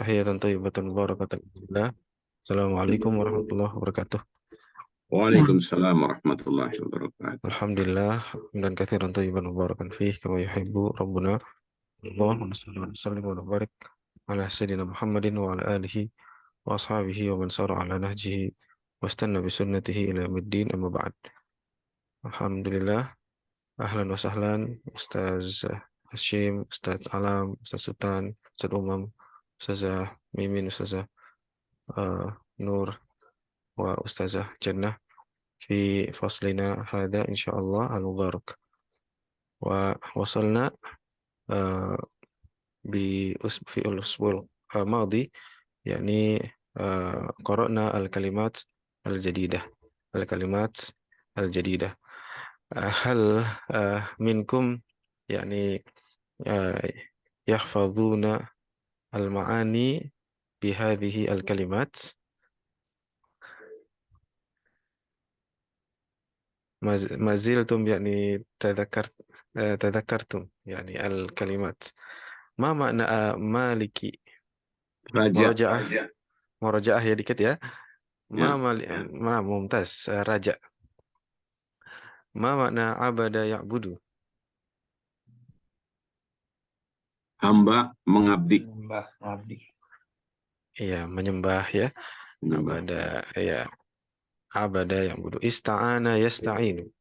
Tahiyatan thayyibatan mubarakatan fillah. Assalamualaikum warahmatullahi wabarakatuh. Waalaikumsalam warahmatullahi wabarakatuh. Alhamdulillah dan katsiran thayyiban mubarakan fih kama yuhibbu rabbuna. Allahumma shalli wa sallim wa barik ala sayyidina Muhammadin wa ala alihi wa ashabihi wa man sara ala nahjihi wastanna bi sunnatihi ila yaumiddin amma ba'd. Alhamdulillah, ahlan wa sahlan Ustaz Hashim, Ustaz Alam, Ustaz Sultan, Ustaz Umam, Ustazah Mimin, Ustazah uh, Nur wa Ustazah Jannah في فصلنا هذا إن شاء الله المبارك. ووصلنا آه، في الأسبوع الماضي، يعني قرأنا الكلمات الجديدة. هل منكم يعني آه، يحفظون المعاني بهذه الكلمات؟ ما زلتم يعني تذكرتم يعني الكلمات. ما معنى مالكي؟ Raja, مراجعة. مراجعة ya dikit ya. ya, Mumtaz. Raja. Ma makna abada ya'budu? hamba mengabdi, Mbah Abdi. Iya, menyembah ya. menyembah, Abada ya. Abada ya'budu. Ista'ana yasta'inu. Ma,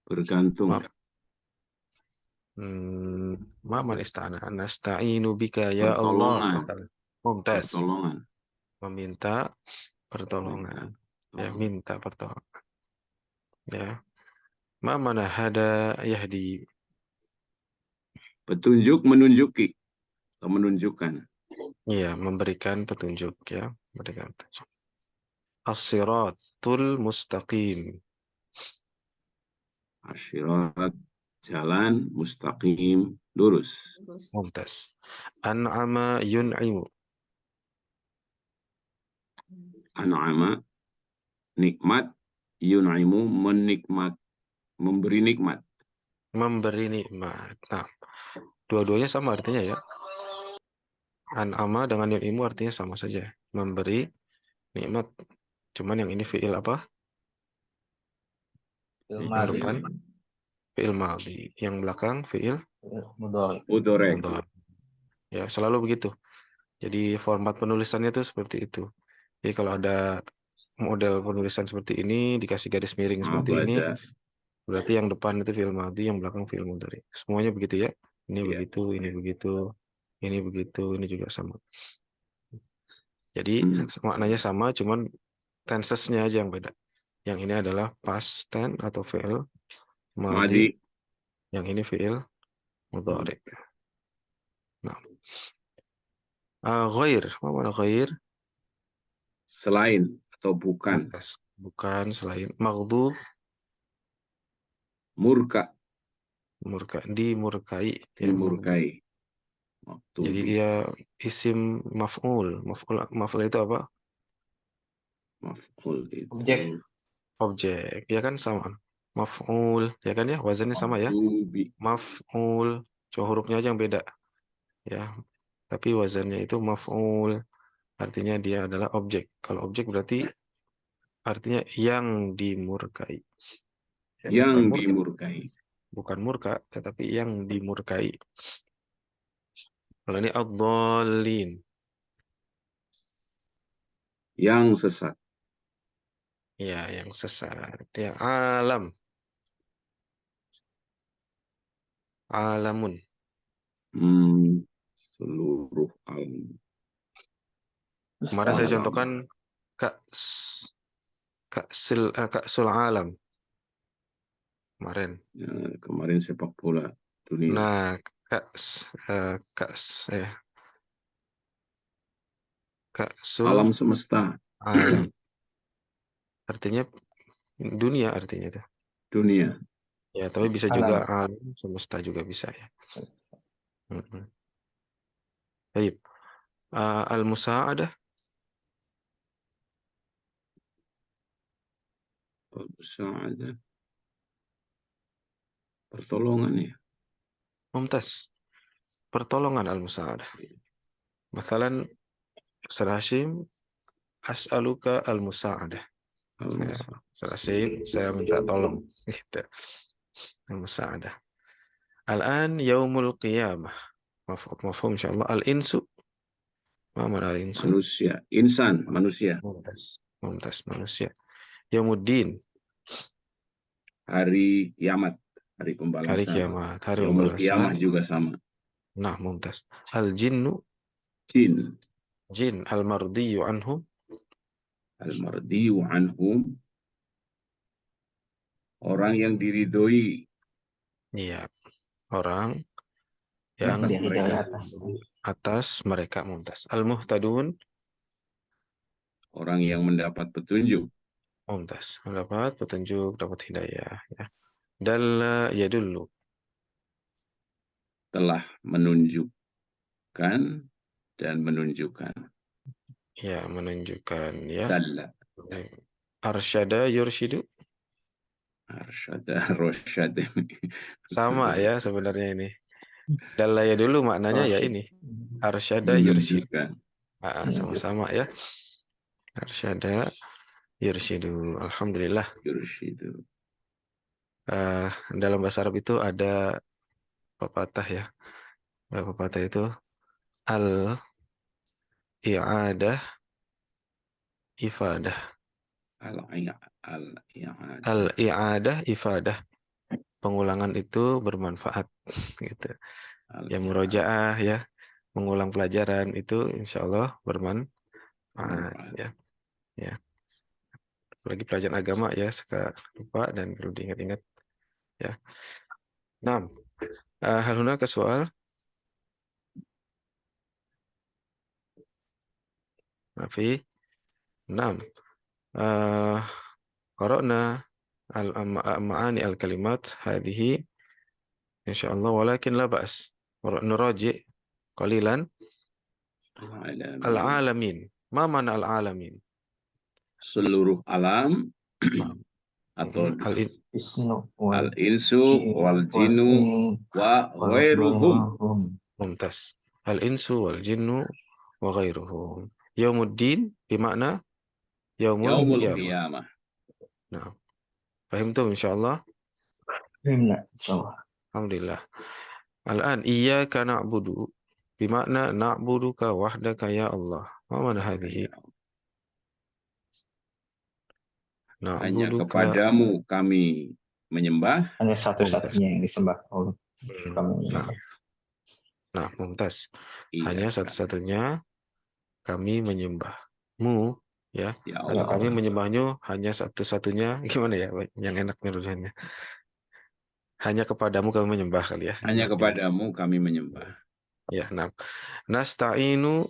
bergantung, hmm, ma man ista'ana? Nasta'inu bika ya Allah. pertolongan, Mumtaz. pertolongan, Meminta pertolongan. minta Ya, tolong. minta pertolongan. Ya. Ma mana hada yahdi? Petunjuk menunjuki atau menunjukkan. Iya, memberikan petunjuk ya, memberikan petunjuk. As-siratul mustaqim. Asyirat, jalan, mustaqim, lurus. Mumtaz. An'ama yun'imu. An'ama, nikmat, yun'imu, menikmat, memberi nikmat. Memberi nikmat. Nah, dua-duanya sama artinya ya. An'ama dengan yun'imu artinya sama saja. Memberi nikmat. Cuman yang ini fi'il apa? Minggu Ilmadi. depan fi'il madhi. Yang belakang fi'il Mudhari. Udorek, mudhari. Ya, selalu begitu. Jadi format penulisannya itu seperti itu. Jadi kalau ada model penulisan seperti ini, dikasih garis miring seperti ini, abada, berarti yang depan itu fi'il madhi, yang belakang fi'il mudhari. Semuanya begitu ya. Ini ya. begitu, ini begitu, ini begitu, ini juga sama. Jadi Hmm. maknanya sama, cuman tensesnya aja yang beda. Yang ini adalah past tense atau fi'il madhi, Madi, yang ini fi'il mudhari. Nah, ghair, apa mana ghair? selain atau bukan, Mumtaz. Bukan selain maghdub, murka, murka, dimurkai ya maghdub. dimurkai, Jadi maktubi, dia isim maf'ul. Maf'ul itu apa? maf'ul itu, Objek. Objek. Ya kan sama. Maf'ul, ya kan ya? Wazannya sama ya. maktubi, Maf'ul. Cuma hurufnya aja yang beda ya. Tapi wazannya itu maf'ul. Artinya dia adalah objek. Kalau objek berarti artinya yang dimurkai. Ya, bukan yang murka. dimurkai, Bukan murka, tetapi yang dimurkai. Kalau ini ad-dhalin. yang sesat, Ya, yang sesat. Ya, alam. Alamun. seluruh alam, Kemarin saya alam. contohkan Kak Kak Sul Alam kemarin. Ya, kemarin sepak bola dunia, Nah, Kak S- eh, Kak S- eh, Kak Sul alam semesta, Alam. Artinya dunia artinya itu. dunia, Ya, tapi bisa juga Alam. alam semesta juga bisa ya. Mm-mm. Baik. Al-musa'adah. ada pertolongan ya, Mumtaz. pertolongan al-musa'adah. Mathalan, Ustaz Hashim, as'aluka al-musa'adah. Al-Musa. Ustaz Hashim, saya minta tolong. Gitu. Al-musa'adah. Al-an yaumul qiyamah. Mafhum insyaallah. Al-insu. Ma mana al-insu? Manusia. Insan, manusia. Mumtaz. Mumtaz, manusia. Yaumuddin. Hari kiamat, hari Hari pembalasan. kiamat, hari Yaumul Qiyamah pembalasan. juga sama. Nah, mumtaz. Al-jinnu. Jin. Jin. Al-mardiyu anhum. Al-mardiyu anhum. Orang yang diridhoi. Iya. Orang yang Yang dari mereka atas. atas mereka, mumtaz. Al-muhtadun. orang yang mendapat petunjuk. Mumtaz. Mendapat petunjuk, dapat hidayah. Ya. Dalla yadullu. Telah menunjukkan dan menunjukkan. Ya, menunjukkan. Ya. Dalla. Arsyada yurshidu. Arsyada, rosyad. Sama ya sebenarnya ini. Dalla yadullu maknanya ya ini. Arsyada yurshidu. Menunjukkan. Sama-sama ya. Arsyada yurshidu. Alhamdulillah. Yurshidu. Dalam bahasa Arab itu ada pepatah ya. Pepatah itu al-i'adah ifadah. Al-i'adah ifadah. Pengulangan itu bermanfaat gitu. Ya murojaah ya, mengulang pelajaran itu insya Allah bermanfaat ya. Ya. Bagi pelajaran agama ya suka lupa dan perlu diingat-ingat ya. 6. Hal hunaka soal? Nafi 6. Qara'na al-ma'ani al-kalimat hadhihi insyaallah walakin la ba's. Nuraji' qalilan al-alamin. Ma mana al-alamin? Seluruh alam atau al-insu wal jinnu wa ghairuhum. Mumtaz. Al-insu wal jinnu wa ghairuhum. Yaumuddin bermakna yaumul qiyamah. Nah, fahimtum insyaallah? Insyaallah. Alhamdulillah. Al-an iyyaka na'budu bermakna na'buduka wahdaka ya Allah. Ma mana hadhihi? Hanya Na'buduka kepadamu kami menyembah. Hanya satu-satunya yang disembah Allah. Nah, mumtaz. Iya, Hanya satu-satunya kami menyembahmu ya. ya Atau Allah. kami menyembahnya hanya satu-satunya. Gimana ya yang enak menulisannya? Hanya kepadamu kami menyembah kali ya. Hanya kepadamu kami menyembah. Ya, nah. Nasta'inu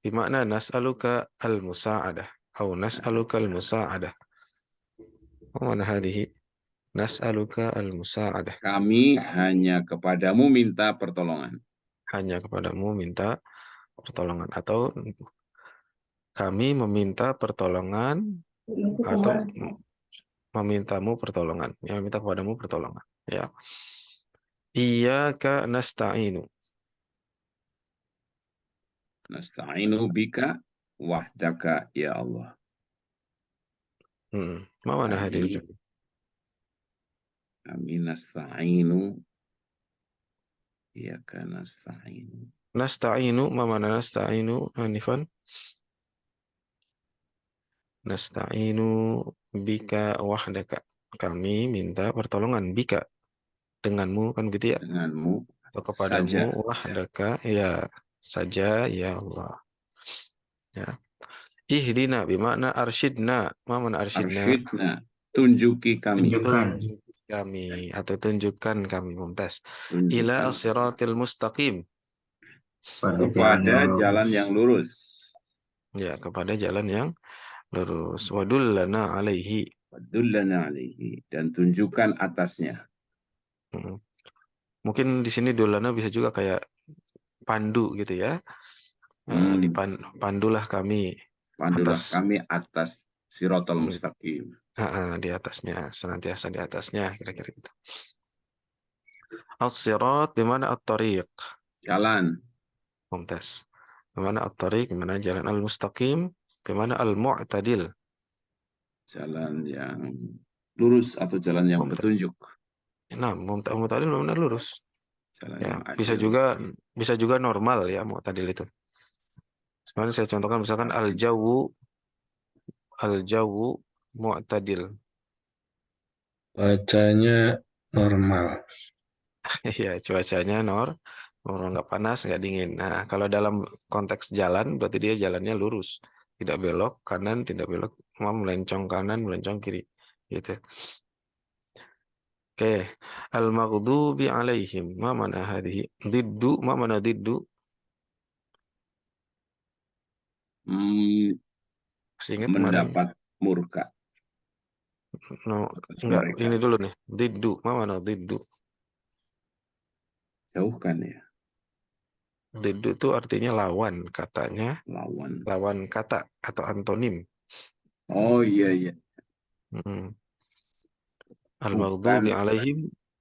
bermakna nas'aluka al-musa'adah atau nas'aluka al-musa'adah. Mana hadhihi? Nas'aluka al-musa'adah. Kami hanya kepadamu minta pertolongan. Hanya kepadamu minta pertolongan atau kami meminta pertolongan atau memintamu pertolongan. Ya, minta kepadamu pertolongan. Ya. Iyyaka nasta'inu. Nasta'inu bika wahdaka ya Allah. Ma mana hadhihi? Kami nasta'inu. Iyyaka nasta'inu. Nasta'inu, ma mana nasta'inu Hanifan? Nasta'inu bika wahdaka. Kami minta pertolongan bika denganmu kan gitu ya. Denganmu Atau kepadamu saja. wahdaka ya saja ya Allah. Ya. Ihdina bermakna arsyidna. Ma mana arsyidna? Arsyidna. Tunjuki kami. Kami atau tunjukkan kami mumtaz. Tunjukkan. Ila siratil mustaqim. Kepada jalan yang lurus. Ya, kepada jalan yang lurus. Wadullana alaihi. Wadullana alaihi. Dan tunjukkan atasnya. Mungkin di sini dullana bisa juga kayak pandu gitu ya. Pandulah kami. Pandulah kami atas siratal mustaqim. Di atasnya, senantiasa di atasnya, kira-kira gitu. As-sirat di mana at-tariq? Jalan. Mumtaz. Bagaimana at-tariq? Bagaimana jalan al-mustaqim? Bagaimana al-mu'tadil? Jalan yang lurus atau jalan yang Mumtaz. petunjuk. Nah, mu'tadil benar lurus. Jalan Ya, yang bisa adil. juga normal ya mu'tadil itu. Sekarang saya contohkan misalkan al-jawu mu'tadil. Cuacanya normal. Ya, cuacanya normal, nggak panas, nggak dingin. Nah, kalau dalam konteks jalan, berarti dia jalannya lurus, tidak belok kanan, tidak belok, melencong kanan, melencong kiri, gitu. Oke, al-maghdubi alaihim, ma mana hadhihi? Diddu, ma mana diddu? Hmm, Masih ingat kemarin? mendapat murka No, atas enggak, mereka. ini dulu nih. Diddu, ma mana diddu? Jauhkan ya Diddu itu artinya lawan, katanya lawan. lawan kata atau antonim. Oh iya iya. Hmm. Bukan Al-maghdubi alaihim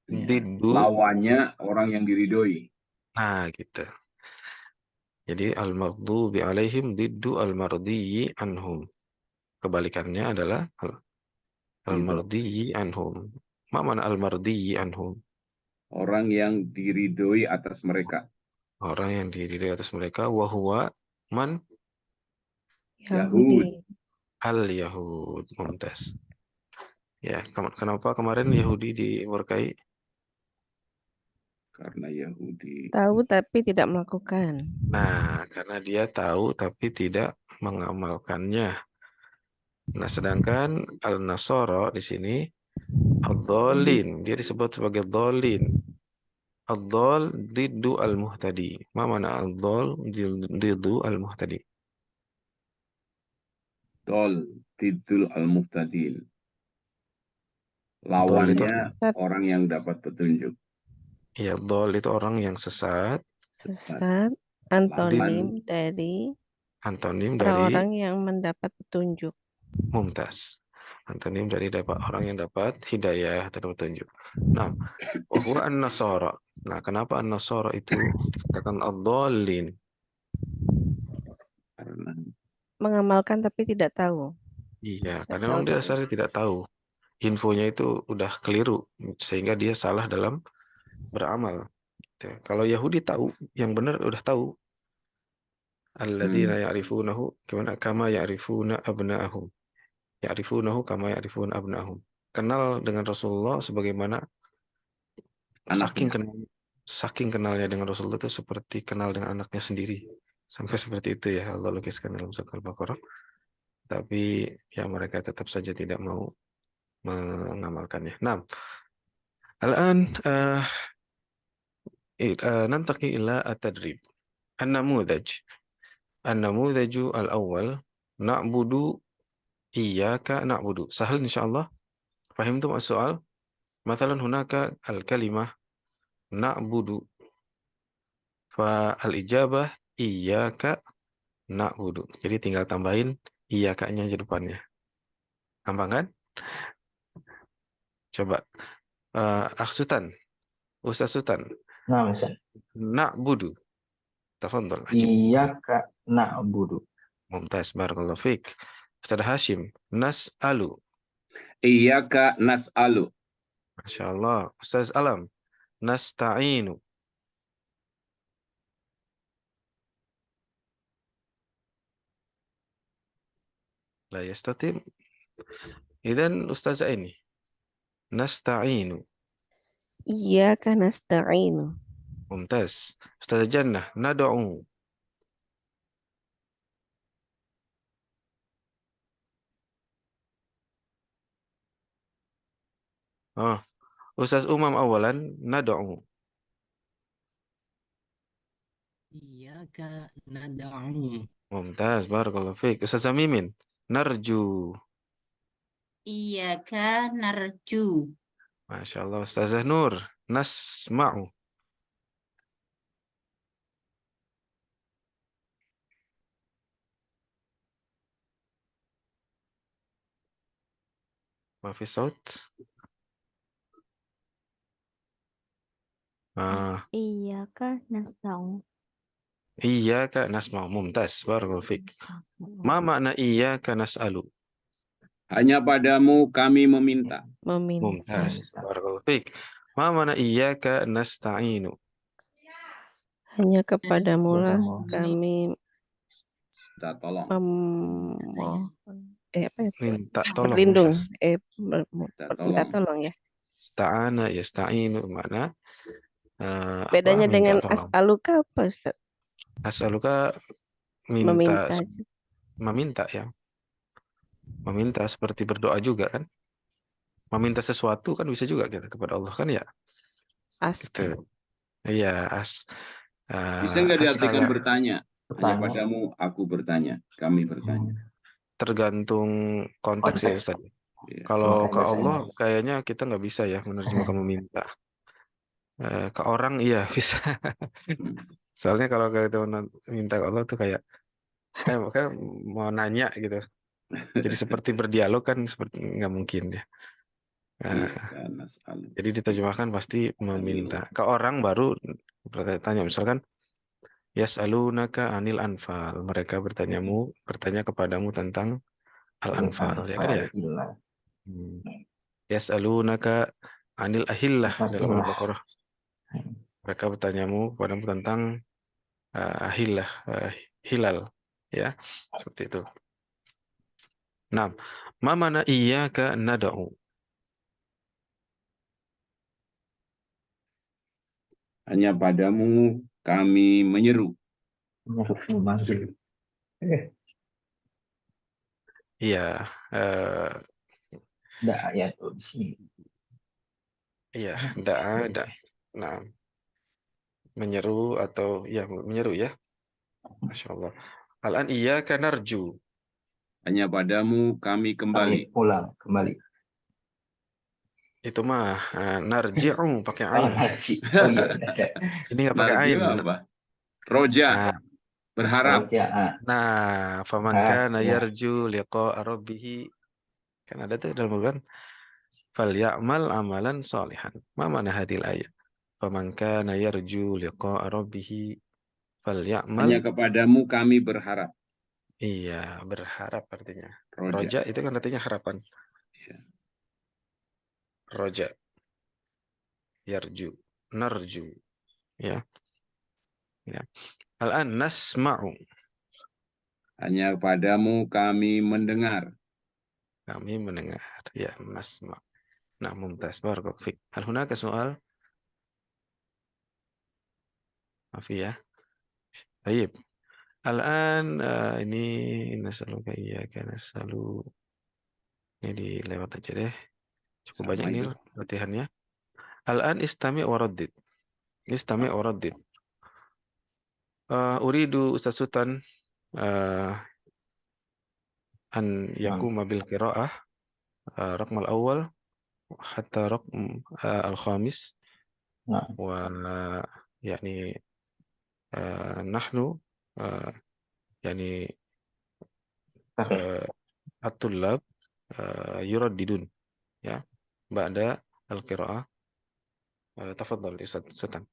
ya. diddu. Lawannya orang yang diridhoi. Nah, gitu. Jadi al-maghdubi alaihim diddu al-mardiyyi anhum. Kebalikannya adalah Ridho. al-mardiyyi anhum. Ma mana al-mardiyyi anhum? Orang yang diridhoi atas mereka. Orang yang diri atas mereka wahwa man Yahud. Yahudi. al-yahud. Mumtaz. Ya, kenapa kemarin Yahudi dimurkai? Karena Yahudi. Tahu tapi tidak melakukan. Nah, karena dia tahu tapi tidak mengamalkannya. Nah, sedangkan al-nasara di sini ad-dhalin, dia disebut sebagai dhalin. Ad-dhal diddu al-muhtadi. Ma mana ad-dhal diddu al-muhtadi? Tol. Tidul al-muftadin. Dhal itu Lawannya Sesat, orang yang dapat petunjuk. ya, dhal itu orang yang sesat. sesat, Lawan antonim dari Antonim dari orang-orang yang mendapat petunjuk. mumtaz. Antonim dari dapat orang yang dapat hidayah atau petunjuk. Nah, bahwa an-nasara. Nah, kenapa an-nasara itu dikatakan ad-dhalin? karena Mengamalkan tapi tidak tahu. Iya, Tidak karena tahu memang dia betul. dasarnya tidak tahu. Infonya itu udah keliru, sehingga dia salah dalam beramal. Gitu. Kalau Yahudi tahu, yang benar udah tahu. Alladzina ya'rifunahu gimana? Kama ya'rifuna abna'ahum. Ya'rifunahu kama ya'rifuna abna'ahum. Kenal dengan Rasulullah sebagaimana saking anaknya. kenal saking kenalnya dengan Rasulullah itu seperti kenal dengan anaknya sendiri. Sampai seperti itu ya Allah lukiskan dalam surat Al-Baqarah. Tapi ya mereka tetap saja tidak mau mengamalkannya. Nah, al-an ننتقل إلى التدريب. النموذج النموذج الأول نعبد إياك نعبد سهل إن شاء الله. فهمتم السؤال؟ مثلا هناك الكلمة نعبد فالإجابة إياك نعبد. Jadi tinggal tambahin iyakanya di depannya. Gampang kan? Coba Sultan, Ustaz Sultan. Nah, misal, Na'budu. Tafadhal. Ajib. Iyyaka na'budu. Mumtaz. Barakallahu fiik. Ustaz Hashim. Nas'alu. Iyyaka nas'alu. Masya Allah. Ustaz Alam. Nasta'inu. La yastatim. Idan Ustaz ini. Nasta'inu. Iyyaka nasta'in. Mumtaz. Ustaz Jannah. Nad'u. Oh. Ustaz Umam awalan. Nad'u. Iyyaka nad'u. Mumtaz. Barakallahu fiik. Ustaz Mimin. Narju. Iyyaka narju. Masya Allah. Ustaz Nur. Nasma'u. Ma fi saut. Iyyaka nasta'in. Iyyaka nasma'u. Mumtaz. Barakallahu fik. Ma makna iyyaka nas'alu? Hanya padamu kami meminta. Meminta. Mumtaz. Barakallahu fik. Ma makna iyyaka nasta'inu? Hanya kepadamu lah Kepadamu. kami Minta tolong. memohon. Apa itu? Minta tolong. Berlindung. Mumtaz. Minta tolong ya. Sta'ana yasta'inu makna Bedanya minta dengan tolong. as'aluka apa, Ustaz? As'aluka Meminta. meminta ya. Meminta seperti berdoa juga kan. Meminta sesuatu kan bisa juga kita kepada Allah kan ya. Gitu. Iya, Bisa nggak diartikan as'ala. bertanya? Hanya Bertanya. padamu aku bertanya. Kami bertanya. Tergantung konteks ya Ustaz. Iya. Kalau ke Bahasa Allah Inggris. kayaknya kita nggak bisa ya menerjemahkan meminta. Ke orang iya bisa. Soalnya kalau kita minta ke Allah tuh kayak mau nanya gitu. Jadi seperti berdialog kan seperti nggak mungkin ya. Iyyaka nas'alu. Jadi diterjemahkan pasti meminta. Ke orang baru bertanya misalkan yas'alunaka anil anfal. Mereka bertanya kepadamu tentang al-anfal ya kan ya. Yas'alunaka anil ahillah dalam Al-Baqarah. Mereka bertanyamu kepadamu tentang ahillah, hilal ya. Seperti itu. Nah, ma mana iyyaka nad'u? Hanya padamu kami menyeru. Memanggil. Iya, Ada ayat di sini. iya, ada. Nah, menyeru atau ya menyeru ya. Masya Allah. Al-an iyyaka narju. Hanya padamu kami kembali. Kami pulang kembali. Itu mah narji'u pakai ain. Haji. Oh iya, ada. Ini nggak pakai Narju ain. apa? Roja. Nah, Berharap. faman kana yarju liqa'a rabbih. Kan ada tuh dalam Al-Qur'an. Falyamal amalan sholihan. Ma mana hadil ayat? Faman kana yarju liqa'a rabbih falyamal. Hanya kepadamu kami berharap. Iya, berharap artinya. Roja. Roja itu kan artinya harapan. Iya. Roja. Yarju. Narju. Ya. Ya. Al-an nasma'u. Hanya padamu kami mendengar. Kami mendengar. Ya, nasma'. Nah, mumtaz. Barakallahu fik. Hal hunaka soal? Mafi ya. Baik. Al-an ini nasaluka iyyaka nasalu. Ini dilewat aja deh. Cukup Sama banyak ini itu. latihannya. Al-an istami' wa raddid. Istami' wa raddid. Uridu Ustaz Sultan an yakuma bil qira'ah raqm al-awwal hatta raqm al-khamis wa yani nahnu yani at-tullab yuraddidun ya ba'da al-qira'ah. Tafadhal Ustaz Sultan.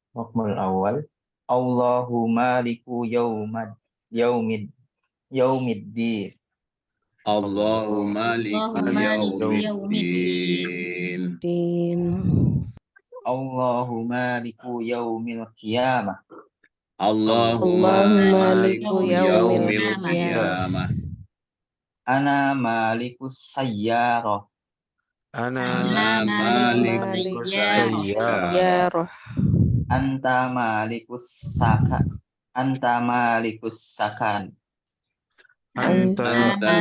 Hukmul awal. Allahu maliku yaumiddin. Allahumma Allahumma yaumiddin. Allahumma liku yaumil qiyamah. Allahumma maliku yaumil qiyamah. qiyamah. Ana malikus sayyarah. Ana malikus sayyarah. Ya roh. Anta malikus sakan. Anta malikus sakan. Anta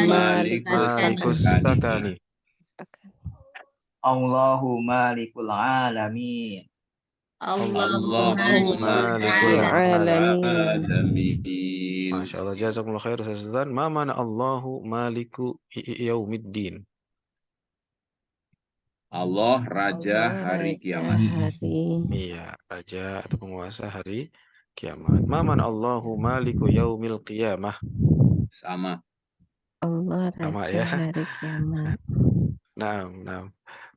malikus sakani. Allahu malikul alamin. Allahumma malikul alamin. Masya Allah, jazakumullah khair Ustaz Sultan. Ma mana Allahu maliku yaumiddin? Allah Raja Hari Kiamat. Iya, Raja atau penguasa hari kiamat. Ma mana Allahu maliku yaumil qiyamah? Sama. Allah Sama Raja ya. Hari Kiamat. Nah.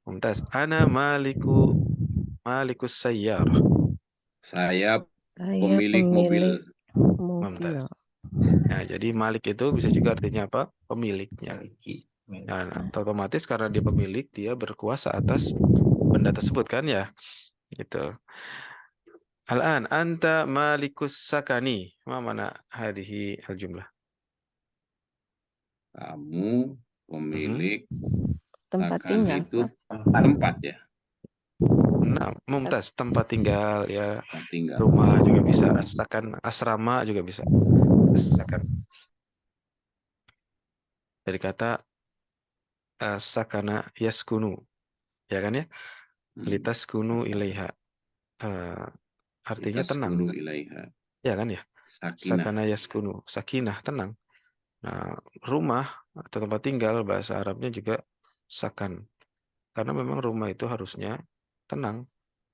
Mumtaz. Ana malikus sayyarah. Saya Saya pemilik mobil. pemilik mobil. Mumtaz. Nah, jadi malik itu bisa juga artinya apa? Pemiliknya. Miliki. Nah, otomatis karena dia pemilik, dia berkuasa atas benda tersebut kan ya. Gitu. Al-an anta malikus sakani. Ma mana hadhihi al-jumlah? Kamu pemilik Tempat sakan tinggal, itu Tempat. tempat ya, Nah, Mumtaz, tempat tinggal ya, tempat tinggal. rumah juga bisa, asakan, asrama juga bisa. Asakan. Dari kata sakana yaskunu, ya kan ya? Litaskunu ilaiha. Artinya tenang, Litaskunu ilaiha. ya kan ya? Sakinah. Sakana yaskunu, sakinah, tenang. Nah, rumah atau tempat tinggal bahasa Arabnya juga sakan. Karena memang rumah itu harusnya tenang.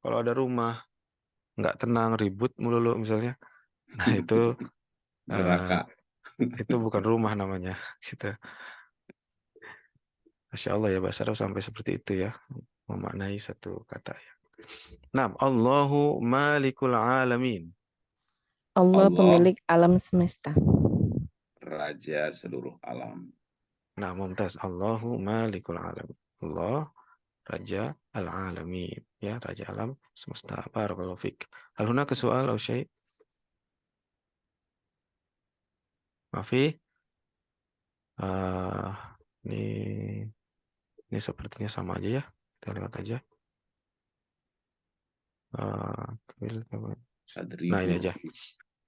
Kalau ada rumah nggak tenang, ribut melulu misalnya, nah itu Neraka. itu bukan rumah namanya. Gitu. Masya Allah ya, bahasa Arab sampai seperti itu ya, memaknai satu kata ya. Nah, Allahu malikul alamin. Allah Allah pemilik alam semesta. raja seluruh alam. Nah, Mumtaz. Allahu malikul alamin. Allah raja al-alamin. Ya, raja alam semesta. Barakallahu fik. Hal hunaka soal atau syai'? Mafi? Ini sepertinya sama aja ya. Kita lihat aja. Nah, ini aja.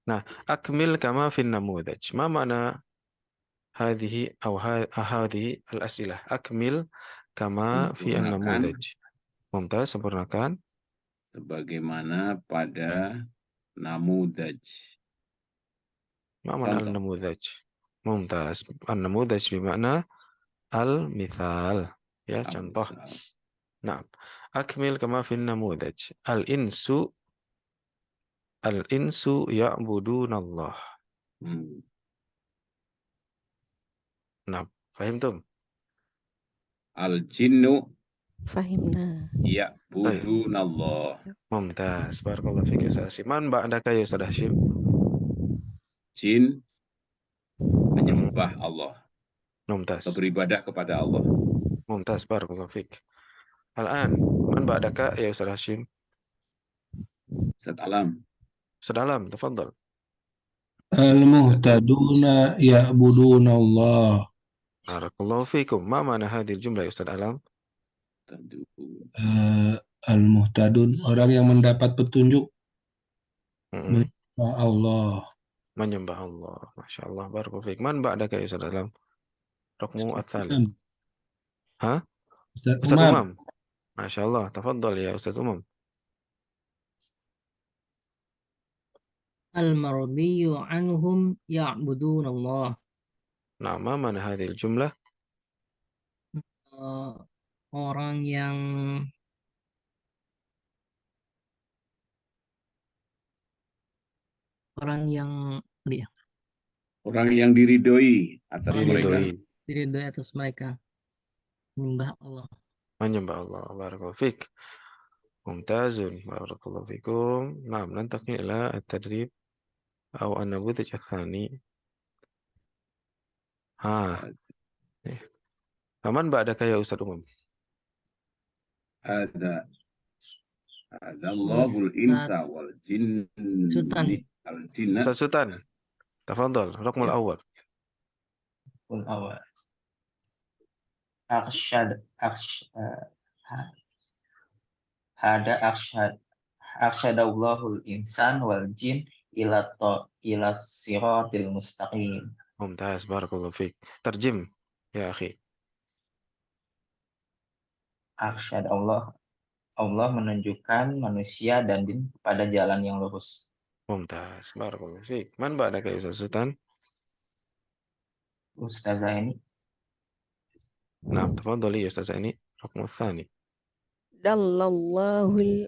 Nah, akmil kama fin namudaj. Ma makna hadhihi atau hadhihi al-as'ilah? Akmil kama fi an-namudaj. Mumtaz, sempurnakan. Sebagaimana pada namudaj. Ma makna Contoh. al-namudaj? Mumtaz. An-namudaj bermakna al-mithal. Ya, contoh. Nah, akmil kama fin namudaj. Al-insu ya'budunallah. Nah, fahimtum? Al-jinnu Fahimna. ya'budunallah. Mumtaz. Barakallahu fiik ya Ustaz Hashim. Man ba'daka ya Ustaz Hashim? Jin menyembah Allah. Mumtaz. Atau beribadah kepada Allah. Mumtaz. Barakallahu fiik. Al-an, man ba'daka ya Ustaz Hashim? Ustaz Alam. Ustaz Alam, tafadhal. Al-muhtaduna ya'buduna Allah. Barakallahu fiikum. Ma mana hadhil jumlah ya Ustaz Alam? Tentu. Al-muhtadun, orang yang mendapat petunjuk. Allah. Menyembah Allah. Masya Allah. Barakallahu fiik. Man ba'daka ya Ustaz Alam? Raqmu ats-tsalits. Hah? Ustaz Umam. Masya Allah. Tafadhal ya Ustaz Umam. Al-mardiyu anhum ya'budun Allah. Nama mana hadhil jumlah? Orang yang diridhoi atas mereka. Diridhoi atas mereka. Menyembah Allah. Menyembah Allah. Barakallahu fiik. Mumtazun. Barakallahu fiikum. Nah, nantakni ila at-tadrib atau an-namudaj ats-tsani. Aman ba'daka ya Ustaz Umam? Ada Allahul insa wal jinni al-jinna. Ustaz Sultan. Tafadhal, raqmul awwal. Awal. Arsyadallahul insan wal jin ila siratil mustaqim. Mumtaz, barakallahu fiik. Terjem ya akhi. Arsyad Allah menunjukkan manusia dan jin pada jalan yang lurus. Mumtaz, barakallahu fiik. Man ba'daka ya Ustaz Sultan? Ustazah ini. Nah, tafadhali ya Ustazah ini. Raqmul tsani. Dallallahul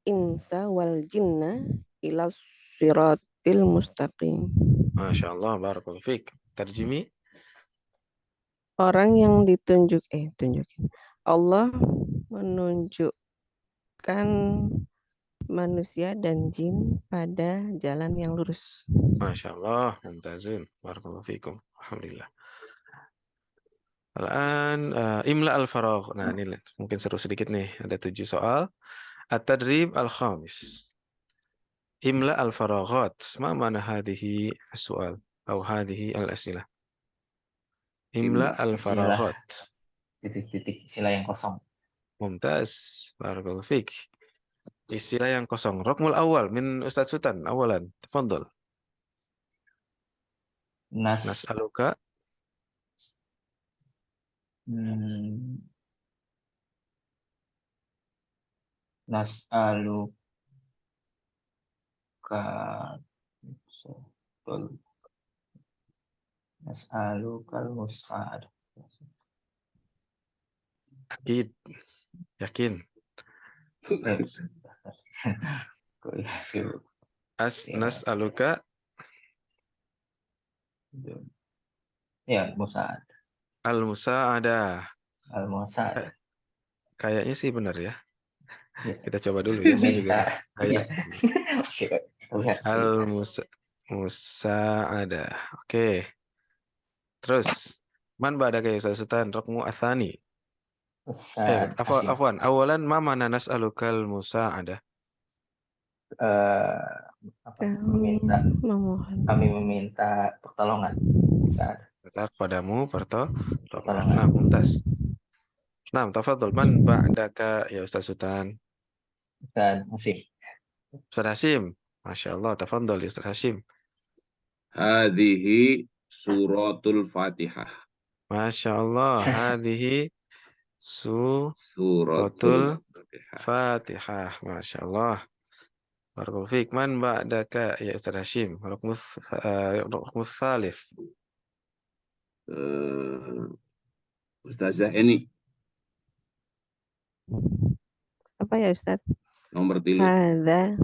insa wal jinna ila siratil mustaqim. Masya Allah, barakallahu fiik. Terjemi. Orang yang tunjukin. Allah menunjukkan manusia dan jin pada jalan yang lurus. Masya Allah, mumtazun. Barakallahu fikum. Alhamdulillah. Al-an imla al-faragh. Nah, ini mungkin seru sedikit nih. Ada 7 soal. At-tadrib al-khamis. Imla al-faraghat. Ma mana hadhihi as-su'al? Atau hadhihi al-as'ilah? Imla al-faraghat. Titik-titik istilah yang kosong. Mumtaz. Barakallahu fik. Istilah yang kosong. Raqmul awal min Ustaz Sultan. Awalan. Tafadhal. Nas'aluka. Hmm, nas'aluka nas'alukal musa'ad. Akid. Yakin. Kok ya sih? Nas'aluka Ya, musa'ad. al-musa'adah. Al-musa'ad. Kayaknya sih benar ya. Ya. Kita coba dulu ya. Saya juga Minta. kayak Masih lihat sih. al-musa'adah. Oke. Terus man ba'daka ya Ustaz Sultan raqmu atsani. Ustaz Asim. Afwan. Awalan ma mana nas'alukal musa'adah. Kami meminta pertolongan. Ustaz. Minta kepadamu pertolongan. Pertolongan. Nah, mumtaz. Nah, tafadhol man ba'daka ya Ustaz Sultan. Ustaz Asim. Ustaz Hasyim. Masya Allah, tafadhol ya Ustaz Hasyim. Hadhihi suratul Fatihah. Masya Allah, hadhihi Suratul Fatihah. Masya Allah. Barakallahu fiik. Man ba'daka ya Ustaz Hasyim. Raqmus tsalits. Ustazah ini Apa ya Ustaz? nomor 3. Ada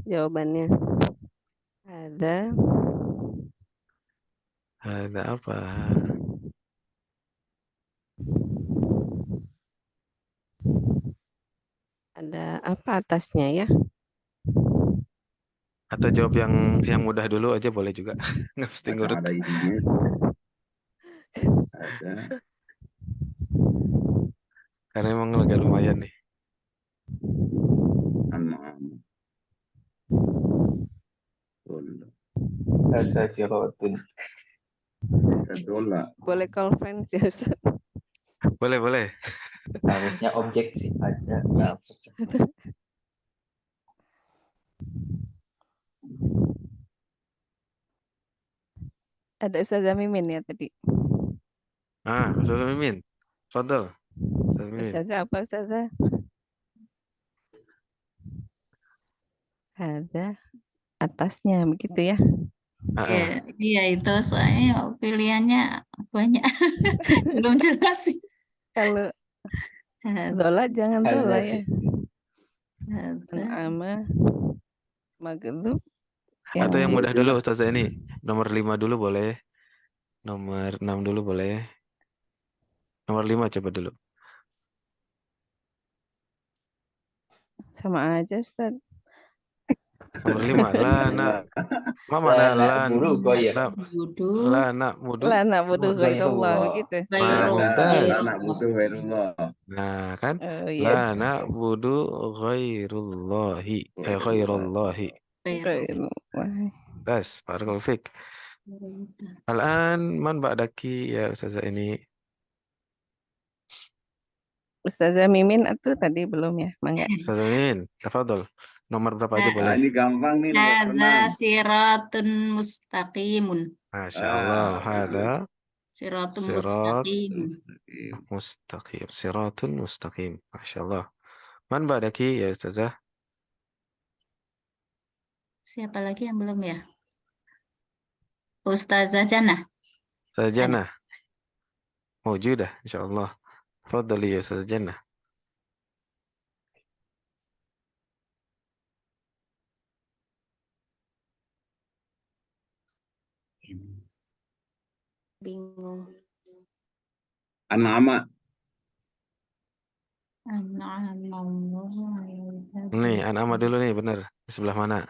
jawabannya. Ada apa? Ada apa atasnya ya? Atau jawab yang mudah dulu aja boleh juga. Nggak mesti ngurut. Ada ininya. Ada. Karena emang agak lumayan nih. An'am. Ada sirotun. Dola. Boleh conference ya Ustaz? Boleh. Harusnya objek sih aja. Ada Ustazah Mimin ya tadi. Ustaz Mimin. Fadal. Ustaz Mimin. Ustazah apa Ustazah? Ada atasnya begitu ya. Iya itu soalnya pilihannya banyak. Belum jelas sih. Kalau dola jangan Ada dola sih. ya. An'ama maghdub. Atau yang mudah dulu Ustazah ini. Nomor 5 dulu boleh. Nomor 6 dulu boleh. Nomor 5 coba dulu. Sama aja Ustaz. Nomor 5. Lana. Mana lana mudu. Lana budu ghairullah begitu. Anak butuh ghairullah. Nah, kan? Oh iya. Lana budu ghairullahi. Ghairallahi. Das, barakallahu fiik. Al-an man ba'daki ya Ustazah ini. Ustazah Mimin itu tadi belum ya? Mangga. Ustazah Mimin, tafadhol. Nomor berapa aja boleh? Ini gampang nih. Hadza siratun mustaqimun. Masya Allah. Hadza Siratun sirat mustaqim. mustaqim. Siratun mustaqim. Masya Allah. Man ba'daki ya Ustazah? Siapa lagi yang belum ya? Ustazah Jannah. Ustazah Jannah. Mawjudah, insyaallah. Tafadhali ya Ustazah Jannah. Bingung. An'ama. An'amallahu 'alaika Nih, bil an'ama dulu nih, bener. Di sebelah mana?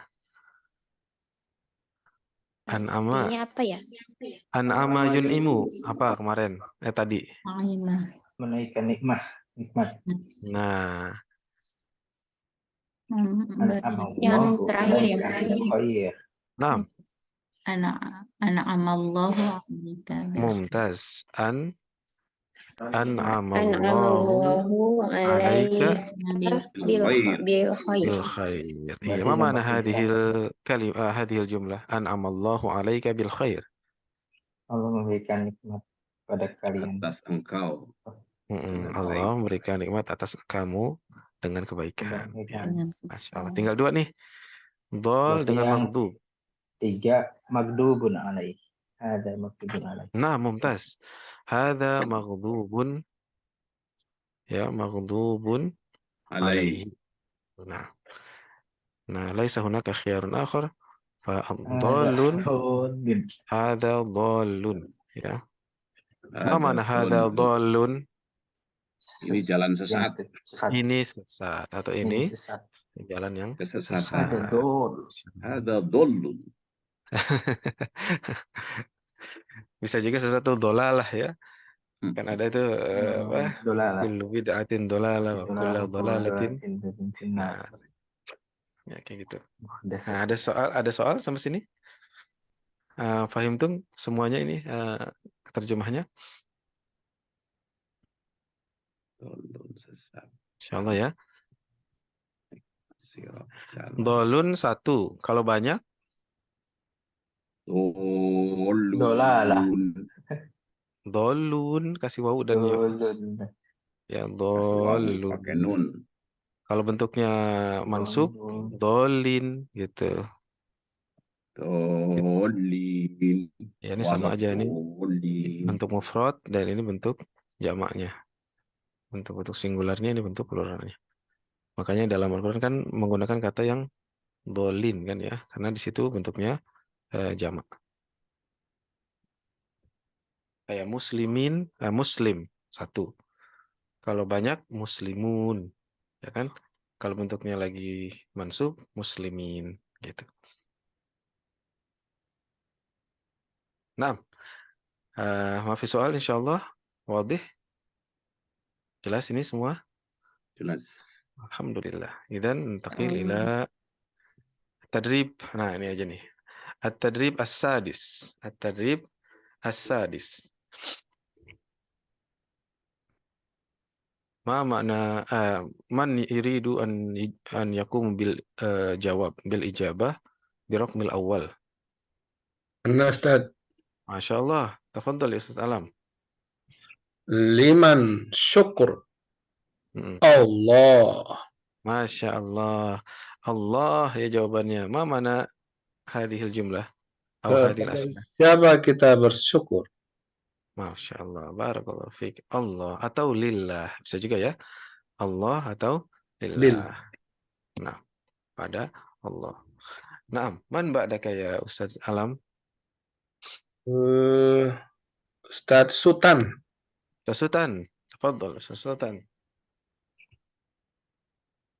An'ama. Artinya apa ya? An'ama yun'imu. Apa kemarin? Tadi. Na'imah. Menaikkan nikmat. Nah, Yang terakhir ya. Khair. nah, An'amallahu 'alaika bil mumtaz. An'amallahu An'amallahu alaika bil khair. bil khair. bil khair. Iya, Berarti ma yang mana memberikan. hadhil jumlah? An'amallahu alaika bil khair. Allah memberikan nikmat pada kalian. Atas engkau. Allah memberikan nikmat atas kamu dengan kebaikan. Ya, Dengan Masya Allah. Tinggal dua nih. Dol Berarti dengan yang maghdub. 3 magdubun alaih. Ada magdubun alaih. Nah, mumtaz. Hada maghdubun. Ya, maghdubun Alaih. alaihi. Nah, laisa hunaka khiyarun akhar. Fa dhalun. Hada dhalun. Ya. Ma mana hada dhalun? Ini jalan sesat. Ini sesat atau ini sesat. jalan yang Kesesatan. sesat. Ada dolun. Bisa juga sesuatu dolalah ya. Kan ada itu apa? Dolala. Kullu bid'atin dolalah wa kullu dolalatin. Nah, Ya kayak gitu. dasar. Nah, ada soal sampai sini? Fahim tuh semuanya ini terjemahnya? Dolun sesat. Insyaallah ya. Sirat jalan. Dolun 1. Kalau banyak Dolun. Dolala. dolun kasih wawu dan ya. Dolun. Ya Kasih wawu pakai nun. Kalau bentuknya mansub, dolin gitu. Dolin. Ya ini sama aja nih. Dolin. Bentuk mufrad dan ini bentuk jamaknya. Bentuk singularnya ini bentuk pluralnya. Makanya dalam Al-Quran kan menggunakan kata yang dolin kan ya, karena di situ bentuknya jamak. Kayak muslimin, muslim 1. Kalau banyak muslimun, ya kan? Kalau bentuknya lagi mansub muslimin gitu. Nah, maaf soal insyaallah wadih. Jelas ini semua? Jelas. Alhamdulillah. Idzan intaqil ila tadrib. Nah, ini aja nih. At-tadrib as-sadis. At-tadrib as-sadis. Ma makna man yuridu an yakum bil jawab bil ijabah bi raqmil awal. Anda Ustaz, Masya Allah. Tafadhal ya Ustaz Alam. liman syukur Allah. Masya Allah. Allah ya jawabannya. Ma mana hadhil jumlah? Atau hadhil asma? Siapa kita bersyukur? Masya Allah. Barakallahu fiik. Allah atau lillah. Bisa juga ya. Allah atau lillah. Nah, pada Allah. Naam. Man ba'daka ya Ustaz Alam? Ustaz Sultan. Ustaz Sultan. Tafadhal Ustaz Sultan.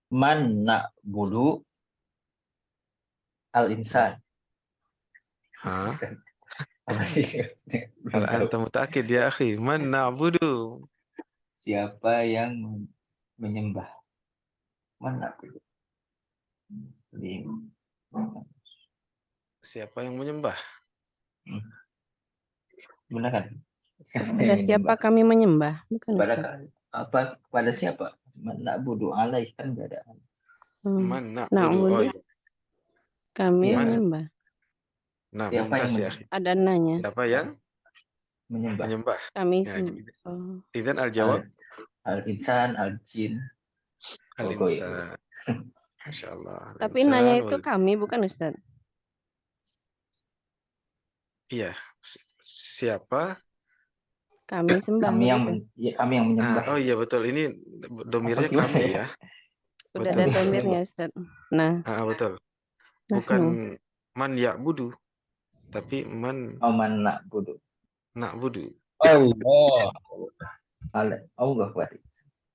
Man na'budu al-insan. Hah? Apa sih? Hal anta muta'akkid ya akhi. Man na'budu. Siapa yang menyembah? Man na'budu. Siapa yang menyembah? Benar kan? Pada siapa kami menyembah? Bukan Ustaz. Kepada siapa? Man na'budu alaih kan enggak ada. Man na'budu. Na'budu. Oh, iya. Kami Iya. menyembah. Nah, Siapa yang mumtaz ya akhi. Ada nanya. Siapa yang menyembah? menyembah? Kami Ya, oh. idzan al-jawab Al-insan, al-jin. al-insan. Masya Allah. Tapi nanya itu kami bukan Ustaz. Iya. Siapa? Kami sembah. Kami yang begitu. kami yang menyembah. Oh iya betul. Ini domirnya Apa gimana kami ya? ya. Udah Betul. ada domirnya Ustaz. Nah, Betul. nahnu. Bukan man ya'budu, tapi man Man na'budu. na'budu. Allah. Allah berarti.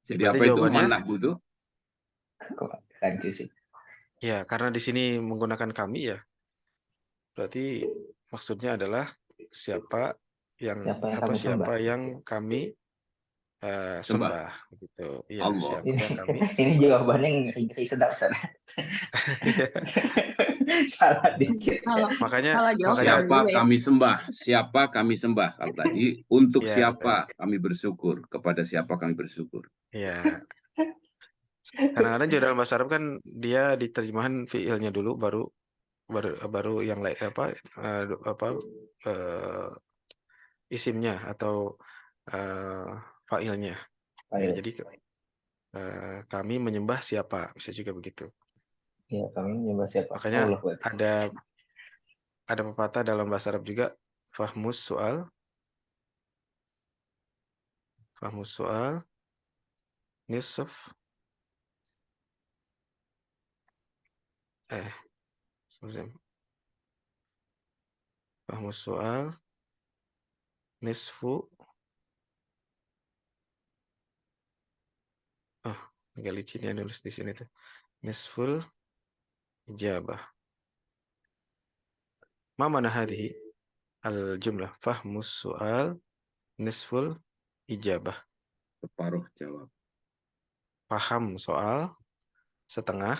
Jadi Berarti apa itu jawabannya? man na'budu? Kok ganti sih? Ya, karena di sini menggunakan kami ya. Berarti maksudnya adalah siapa yang Siapa siapa yang yang kami sembah? kami Sembah. sembah gitu. Iya, Allah. siapa Ini, yang kami ini sembah. jawabannya ngeri sedap, Ustaz. Salah dikit. Makanya Siapa kami sembah? Siapa kami sembah? Kalau tadi untuk Iya, siapa kami bersyukur? Kepada siapa kami bersyukur? ya. Kadang-kadang juga dalam bahasa Arab kan dia di terjemahan fiilnya dulu baru yang lain isimnya atau failnya. Ya, jadi kami menyembah siapa, bisa juga begitu. Ya, kami menyembah siapa? Makanya Allah, berarti. ada pepatah dalam bahasa Arab juga, fahmus soal nisf fahmus soal nisfu agak licin ya nulis di sini tuh, nisful ijabah. Ma mana hadhihi al jumlah fahmus soal nisful ijabah. Separuh jawab. Paham soal setengah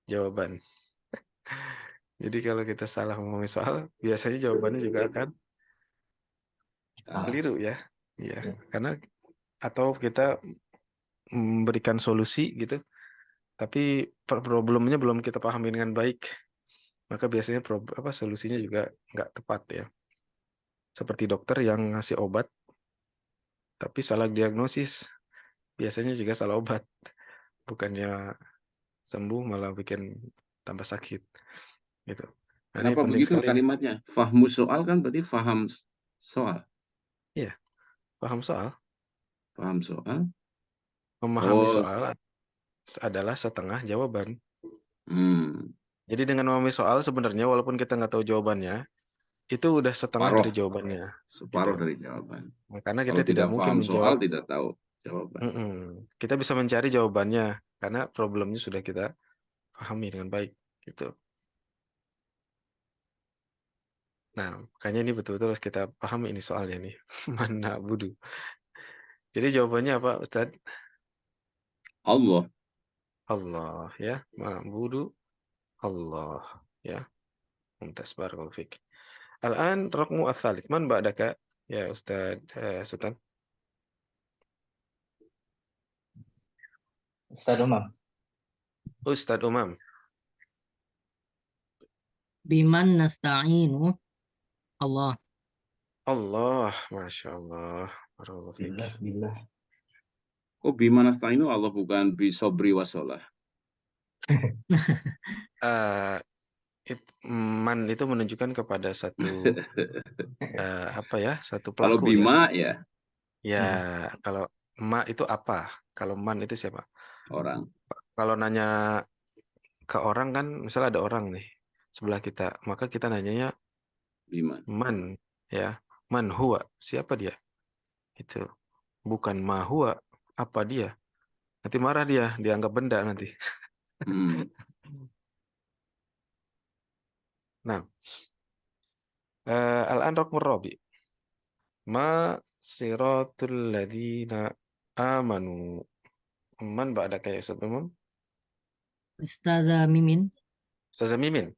jawaban. Jadi kalau kita salah memahami soal, biasanya jawabannya juga akan keliru ya. Iya, karena atau kita memberikan solusi gitu, tapi problemnya belum kita pahami dengan baik, maka biasanya solusinya juga nggak tepat ya. Seperti dokter yang ngasih obat, tapi salah diagnosis, biasanya juga salah obat, bukannya sembuh malah bikin tambah sakit, gitu. Nah, ini Kenapa penting begitu sekali nih. kalimatnya? Fahmu soal kan berarti faham soal. Iya, paham soal. Paham soal. Memahami soal adalah setengah jawaban. Jadi dengan memahami soal sebenarnya walaupun kita nggak tahu jawabannya, itu udah setengah dari jawabannya. Separuh gitu. dari jawaban. Karena kita Kalau tidak tidak mungkin paham menjawab. soal, tidak tahu jawaban. Kita bisa mencari jawabannya karena problemnya sudah kita pahami dengan baik. Gitu. Nah, makanya ini betul-betul harus kita pahami ini soalnya nih. Mana budu. Jadi jawabannya apa, Ustadz? Allah. Allah ya, ma'budu Allah ya. Mumtaz, barakallahu fik. Al-an raqmu ats-tsalits. Man ba'daka ya Ustaz Sultan? Ustaz Umam. Ustaz Umam. Biman nasta'inu? Allah. Allah, Masya Allah. Barakallahu fik. Billah. Oh, bima nasta'inu Allah bukan bi sobri wasolah. Man itu menunjukkan kepada satu satu pelaku. Kalau bima ya. Ya, kalau ma itu apa? Kalau man itu siapa? Orang. Kalau nanya ke orang kan, misalnya ada orang nih sebelah kita, maka kita nanyanya bima. Man, ya. Man huwa, siapa dia? Itu. Bukan ma huwa, apa dia? Nanti marah dia, dianggap benda nanti. Nah, al-an raqmur rabi. Ma siratul ladzina amanu. Man ba'daka ya Ustaz Umam? Ustazah Mimin. Ustazah Mimin.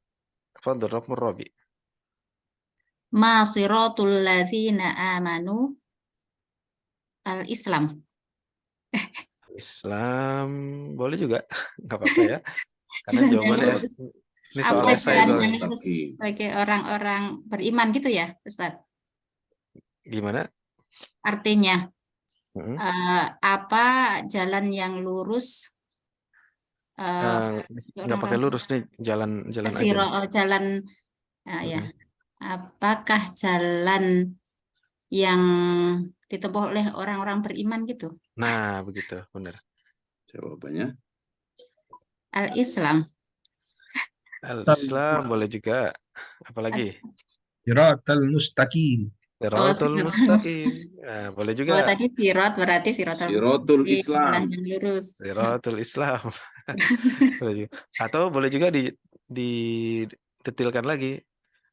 Tafadhal raqmur rabi. Ma siratul ladzina amanu al-Islam. Islam boleh juga, nggak apa-apa ya. Karena jawabannya ini soal esai soalnya. Sebagai orang-orang beriman gitu ya, Ustaz? Gimana? Artinya apa jalan yang lurus? Nggak pakai lurus nih, jalan aja. Jalan, ya. Apakah jalan yang ditempuh oleh orang-orang beriman gitu? Nah, begitu, benar. Jawabannya Al-Islam. Al-Islam boleh juga. Apalagi? Siratal mustaqim. Siratul sirat. mustaqim. Nah, boleh Oh, juga tadi sirat berarti siratul Siratul mustaqim, jalan Islam. yang lurus. Siratul Islam. Boleh juga. Atau boleh juga didetailkan lagi.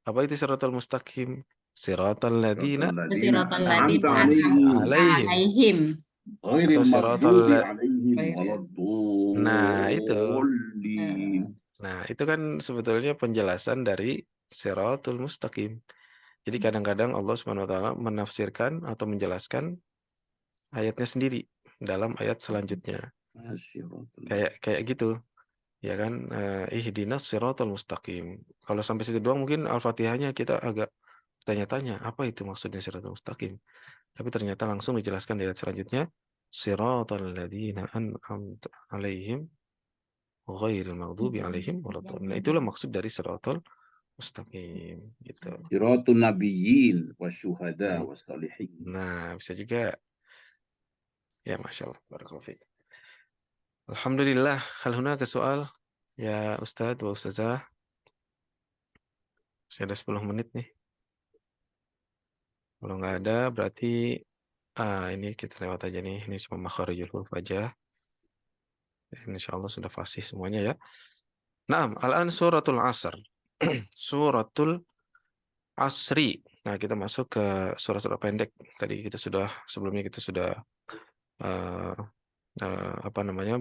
Apa itu siratul mustaqim? Siratal ladzina Siratal ladzina an'amta an'amta alaihim. alaihim. Atau siratal alaihim Nah, itu. waladdallin. Nah, itu kan sebetulnya penjelasan dari siratul mustaqim. Jadi kadang-kadang Allah Subhanahu wa taala menafsirkan atau menjelaskan ayatnya sendiri dalam ayat selanjutnya. Kayak gitu. Ya kan, ihdinas siratal mustaqim. Kalau sampai situ doang mungkin Al-Fatihahnya kita agak tanya-tanya, apa itu maksudnya siratal mustaqim? Tapi ternyata langsung dijelaskan di ayat selanjutnya, siratal ladzina an'amta alaihim ghairil maghdubi alaihim waladdallin. Nah, itulah maksud dari siratal mustaqim gitu. Siratul nabiyyin wasyuhada wassalihin. Nah, bisa juga. Ya, Masya Allah. Barakallahu fiik. Alhamdulillah. Hal hunaka soal ya Ustadz wa Ustazah. Saya ada 10 menit nih. Kalau nggak ada berarti ini kita lewat aja nih. Ini cuma makharijul huruf aja. Insya Allah sudah fasih semuanya ya. Naam, al-an suratul asr. Suratul asri. Nah, kita masuk ke surat-surat pendek. Tadi kita sudah sebelumnya kita sudah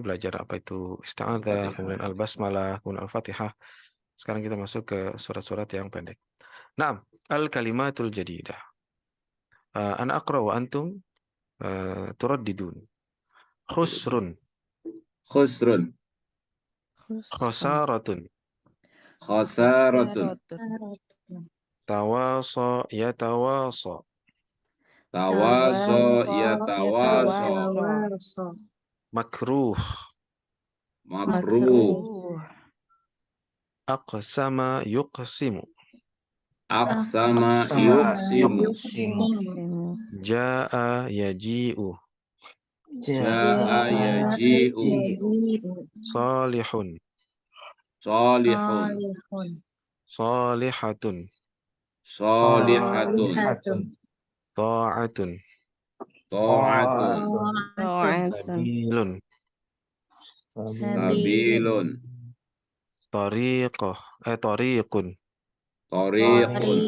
belajar apa itu isti'adzah, kemudian al-basmalah, kemudian al-fatihah. Sekarang kita masuk ke surat-surat yang pendek. Naam, al-kalimatul jadidah. Ana aqra wa antum turaddidun. Khusrun. Khusrun. Khasaratun. Khasaratun. Tawasa yatawasa. Tawasa yatawasa. Makruh. Makruh. Aqsama yuqsimu. Aqsama yuqsimu. Jaa yaji'u. Jaa yaji'u. Salihun. Salihun. Salihatun. Salihatun. Ta'atun. Ta'atun. Sabilun. Sabilun. Tariqah. Tariqun. Tariqun.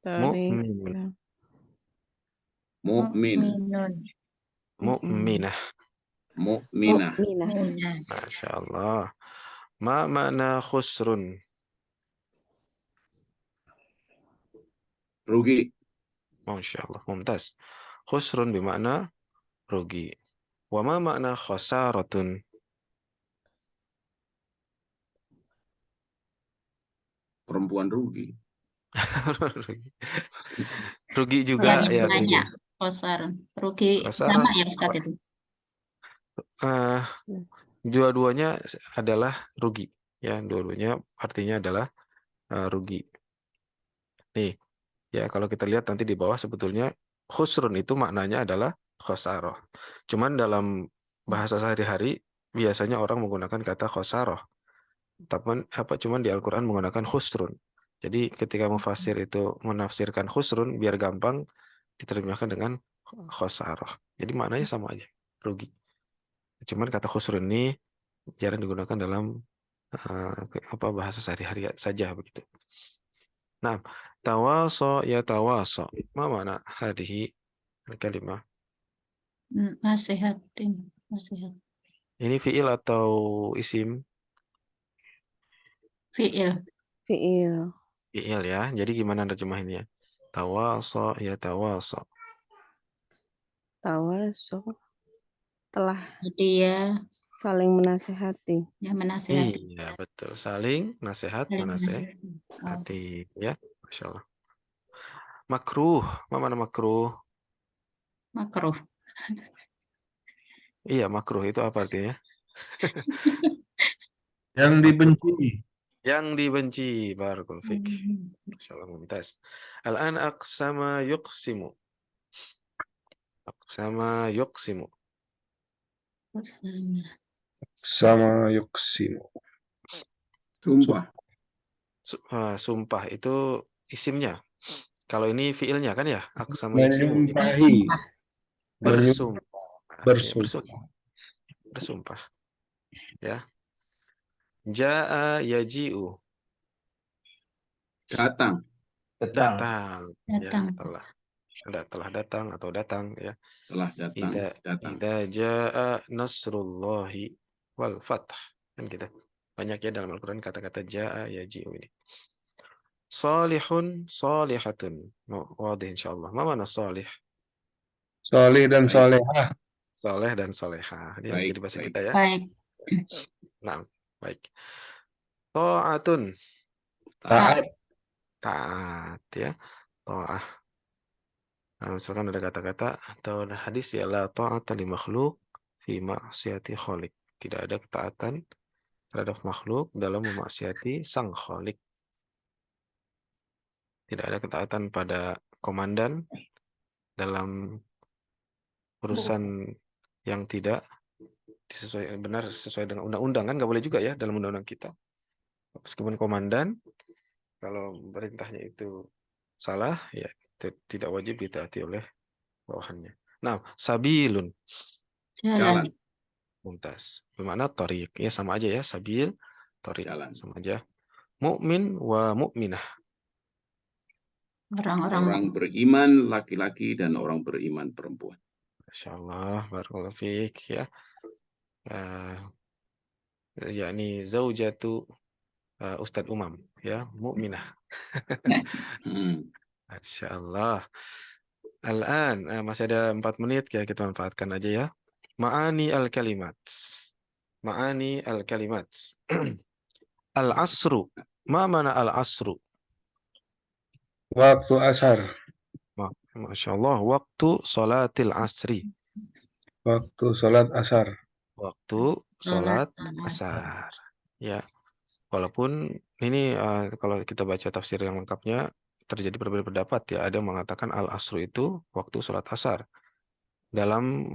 Mu'min. Mu'min. Mu'minah. Mu'minah. Masya Allah. Ma makna khusrun? Rugi. Masya Allah. Mumtaz. Khusrun bermakna rugi. Wa ma makna khasaratun? Perempuan rugi. Rugi juga ya. Banyak. Khosar. Rugi Khosar. sama ya Ustaz itu. Dua-duanya adalah rugi. Ya, dua-duanya artinya adalah rugi. Nih, ya kalau kita lihat nanti di bawah sebetulnya khusrun itu maknanya adalah khosarah. Cuman dalam bahasa sehari-hari biasanya orang menggunakan kata khosarah. Tapi cuman di Al-Quran menggunakan khusrun. Jadi ketika mufasir itu menafsirkan khusrun biar gampang diterjemahkan dengan khosarah. Jadi maknanya sama aja, rugi. Cuman kata khusrun ini jarang digunakan dalam bahasa sehari-hari saja begitu. Nah, tawasa ya tawasa. Ma makna hadhihi kalimah? Nasihatin. Nasihat. Ini fiil atau isim? Fi'il. Fi'il. Fiil ya. Jadi gimana terjemahannya? Tawasa ya tawasa. Tawaso. Telah Dia saling menasehati. ya menasihati. Iya, betul. Saling nasihat, Saling menasehati. menasihati. Ya, Masya Allah. Makruh. Ma makna makruh? Makruh. Iya, makruh itu apa artinya? Yang dibenci. Yang dibenci. Barakallahu fiik. Masya Allah, mumtaz. Al-an aqsama yuqsimu. Aqsama yuqsimu. Sama yuksimu. Sumpah. Sumpah itu isimnya. Kalau ini fiilnya kan ya, aqsama yuqsimu. Ini Menyumpahi. bersumpah. Ya, Bersumpah. bersumpah. Ya. Jaa yaji'u. Datang. Datang. Datang. Ya, telah datang atau datang ya. Telah datang. Datang. Idza jaa nasrullahi wal fath. Kan gitu. Banyak ya dalam Al-Qur'an kata-kata jaa yaji'u ini. Salihun salihatun. Wadih insyaallah. Ma mana salih? Solih dan Baik. solehah. Saleh dan solehah. Ini Baik, jadi bahasa baik. kita ya. Baik. Nah, baik. Ta'atun. Taat. Taat ya. Ta'ah. Nah, misalkan ada kata-kata atau ada hadis ya la ta'ata li makhluk fi ma'siyati khaliq. Tidak ada ketaatan terhadap makhluk dalam memaksiati sang khaliq. Tidak ada ketaatan pada komandan dalam urusan yang tidak benar sesuai dengan undang-undang, kan nggak boleh juga ya dalam undang-undang kita. Meskipun komandan kalau perintahnya itu salah ya tidak wajib ditaati oleh bawahannya. Nah, sabilun. Jalan. Mumtaz. Bermakna tariq. Ya sama aja ya, sabil, tariq. Jalan. Sama aja. Mukmin wa mukminah. Orang-orang Orang beriman laki-laki dan orang beriman perempuan. Masyaallah, barakallahu fiik ya. Yakni zaujatu Ustadz Umam ya, mukminah. Masyaallah. Al-an masih ada 4 menit ya, kita manfaatkan aja ya. Ma'ani al-kalimat. Ma'ani al-kalimat. Al-asru. Ma mana al-asru? Waktu asar. Masya Allah, waktu salatil asri. Waktu sholat asar. Waktu sholat asar. Ya, walaupun ini kalau kita baca tafsir yang lengkapnya terjadi berbeda pendapat ya. Ada yang mengatakan al-asru itu waktu sholat asar dalam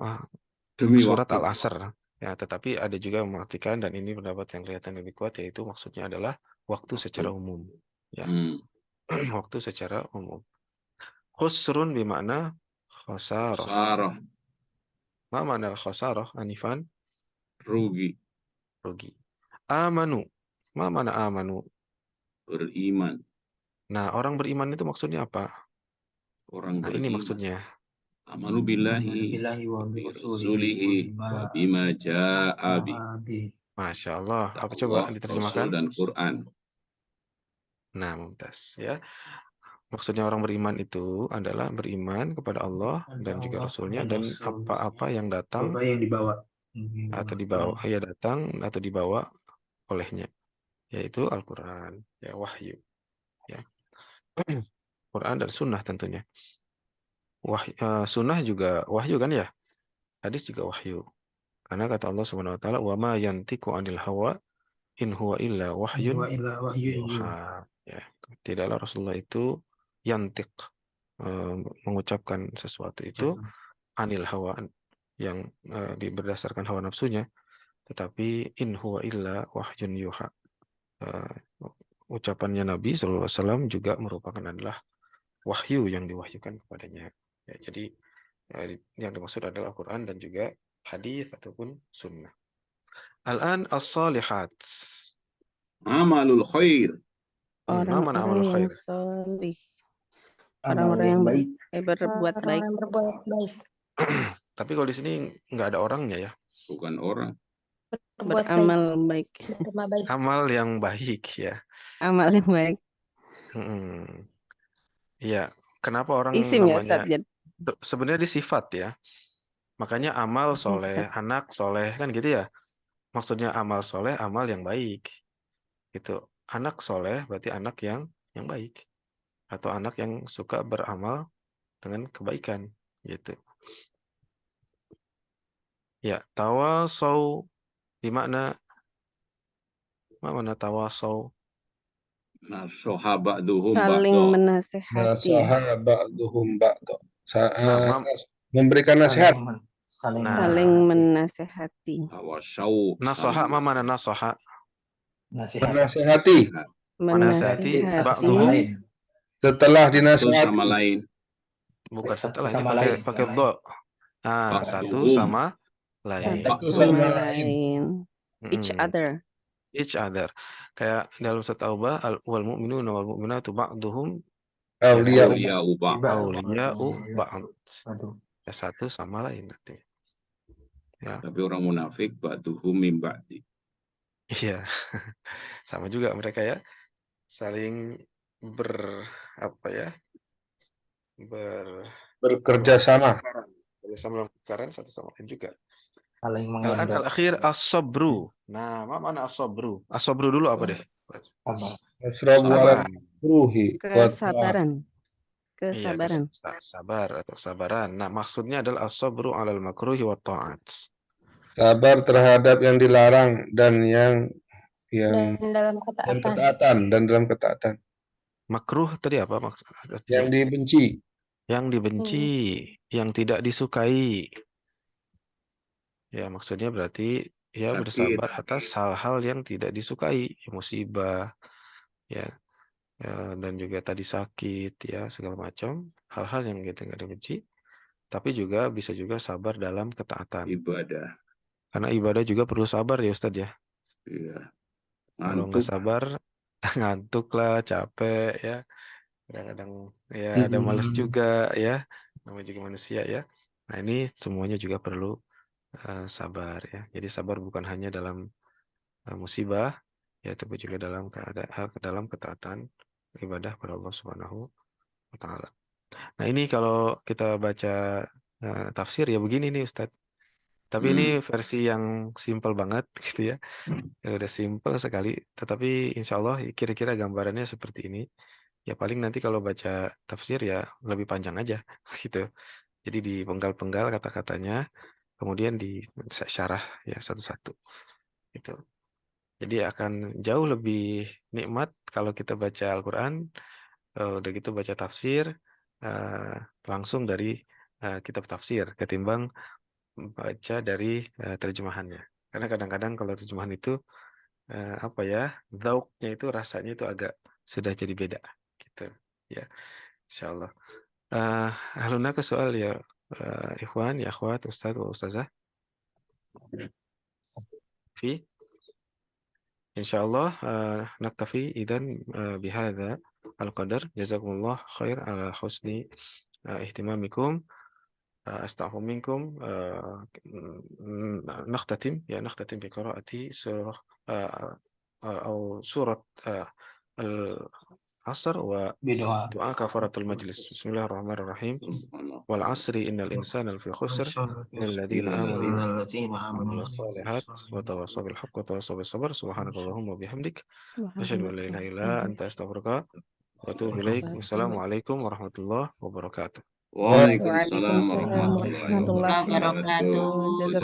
Demi surat waktu. al-asr. Ya, tetapi ada juga yang mengartikan dan ini pendapat yang kelihatan lebih kuat yaitu maksudnya adalah waktu secara umum. Ya, waktu secara umum. Khusrun bermakna khosarah. Khosarah. Ma mana khosarah, Anifan? Rugi. Rugi. Amanu. Ma mana amanu? Beriman. Nah, orang beriman itu maksudnya apa? Orang Nah, beriman. ini maksudnya. Amanu billahi wa bi rasulihi wa bima jaa'a bi. Masya Allah. Apa coba Allah, diterjemahkan? Rasul dan Quran. Nah, mumtaz ya. Maksudnya orang beriman itu adalah beriman kepada Allah dan juga Rasulnya dan apa-apa yang datang Apa yang dibawa? atau dibawa ya datang atau dibawa olehnya, yaitu Al-Quran ya, wahyu ya. Quran dan sunnah tentunya. Sunnah juga wahyu kan ya, hadis juga wahyu karena kata Allah Subhanahu wa taala wa ma yantiqu 'anil hawa in huwa illa wahyun yuha. Ya, tidaklah Rasulullah itu yantiq mengucapkan sesuatu itu anil hawa yang berdasarkan hawa nafsunya, tetapi in huwa illa wahyun yuha. Ucapannya Nabi SAW juga merupakan adalah wahyu yang diwahyukan kepadanya. Ya, jadi yang dimaksud adalah Al-Quran dan juga hadis ataupun sunnah. Al-an as-salihat. Amalul khair. Orang-orang yang solih. Orang-orang yang baik. berbuat baik. Orang berbuat baik. Tapi kalau di sini nggak ada orangnya ya. Bukan orang. Beramal baik. Amal yang baik ya. Amal yang baik. Iya, kenapa orang Isim ya, namanya? Ustaz? Sebenarnya di sifat ya. Makanya amal soleh, anak soleh kan gitu ya. Maksudnya amal soleh, amal yang baik. Gitu. Anak soleh berarti anak yang baik. Atau anak yang suka beramal dengan kebaikan. Gitu. Ya, tawasau di mana tawasau? Nasoha ba'duhum Saling ba'do. menasehati ya. Nasaha ba'duhum ba'do. Memberikan nasihat. Saling menasehati. Tawasau. Nasoha mana nasoha? Menasehati. Menasehati ba'duhum Setelah Satu dinasihati. sama lain. Bukan Satu setelah, ini sama pakai lain. pakai do. Ah, satu Ba'duhum. sama lain. Satu Sama sama lain. lain. Each Mm-mm. other. Each other. Kayak dalam surat Taubah, wal mu'minuna wal mu'minatu ba'duhum Aulia. Auliya'u ba'd. auliya'u ba'd. Aduh. Ya, satu sama lain nanti. Ya, Tapi orang munafik ba'duhum min ba'di. iya. Sama juga mereka ya. Saling apa ya? Bekerja sama. Bersama dalam perkara satu sama lain juga. Saling Al-an mengendorse. al-akhir as-sabru. Nah, mana as-sabru? As-sabru dulu apa deh? Sabar. Nasrabu Sabar. ala ruhi. Kesabaran. Iya, Kesabaran. sabar atau sabaran. Nah, maksudnya adalah as-sabru 'alal makruhi wa ta'at. Sabar terhadap yang dilarang dan yang Dan dalam dan ketaatan. ketaatan dan dalam ketaatan. Makruh tadi apa maksudnya? Yang dibenci. Yang dibenci, yang tidak disukai. Ya, maksudnya berarti ya Sakit. bersabar atas hal-hal yang tidak disukai, musibah, ya, dan juga tadi sakit, ya, segala macam, hal-hal yang kita nggak dibenci. Tapi juga bisa juga sabar dalam ketaatan. Ibadah. Karena ibadah juga perlu sabar ya Ustadz ya. Iya. Kalau nggak Ngantuk. sabar, ngantuk lah, capek ya. Kadang-kadang ya ada malas juga ya. Namanya juga manusia ya. Nah, ini semuanya juga perlu sabar ya. Jadi sabar bukan hanya dalam musibah ya, tapi juga dalam dalam ketaatan ibadah pada Allah Subhanahu wa taala. Nah, ini kalau kita baca tafsir ya begini nih Ustadz. Tapi ini versi yang simpel banget gitu ya. Yang udah simpel sekali, tetapi insya Allah kira-kira gambarannya seperti ini. Ya paling nanti kalau baca tafsir ya lebih panjang aja gitu. Jadi dipenggal-penggal kata-katanya, kemudian disyarah ya satu-satu. Gitu. Jadi akan jauh lebih nikmat kalau kita baca Al-Quran, udah gitu baca tafsir langsung dari kitab tafsir ketimbang baca dari terjemahannya. Karena kadang-kadang kalau terjemahan itu apa ya, zauknya itu rasanya itu agak sudah jadi beda gitu ya, insyaallah. Haluna ke soal ya, ikhwan ya akhwat, ustaz wa ustazah fi insyaallah. Naktafi idan bihadza al-qadar. Jazakumullah khair ala husni ihtimamikum. أستعفو منكم. نختتم بقراءة سورة أو سورة العصر Bidoa. ودعاء كفارة المجلس. بسم الله الرحمن الرحيم. والعصر إن الإنسان لفي خسر إلا الذين آمنوا وعملوا الصالحات وتواصوا بالحق وتواصوا بالصبر. سبحانك اللهم وبحمدك أشهد أن لا إله إلا أنت أستغفرك وأتوب إليك. والسلام عليكم ورحمة الله وبركاته. Waalaikumsalam Waalaikumsalam warahmatullahi warahmatullahi wabarakatuh. wabarakatuh.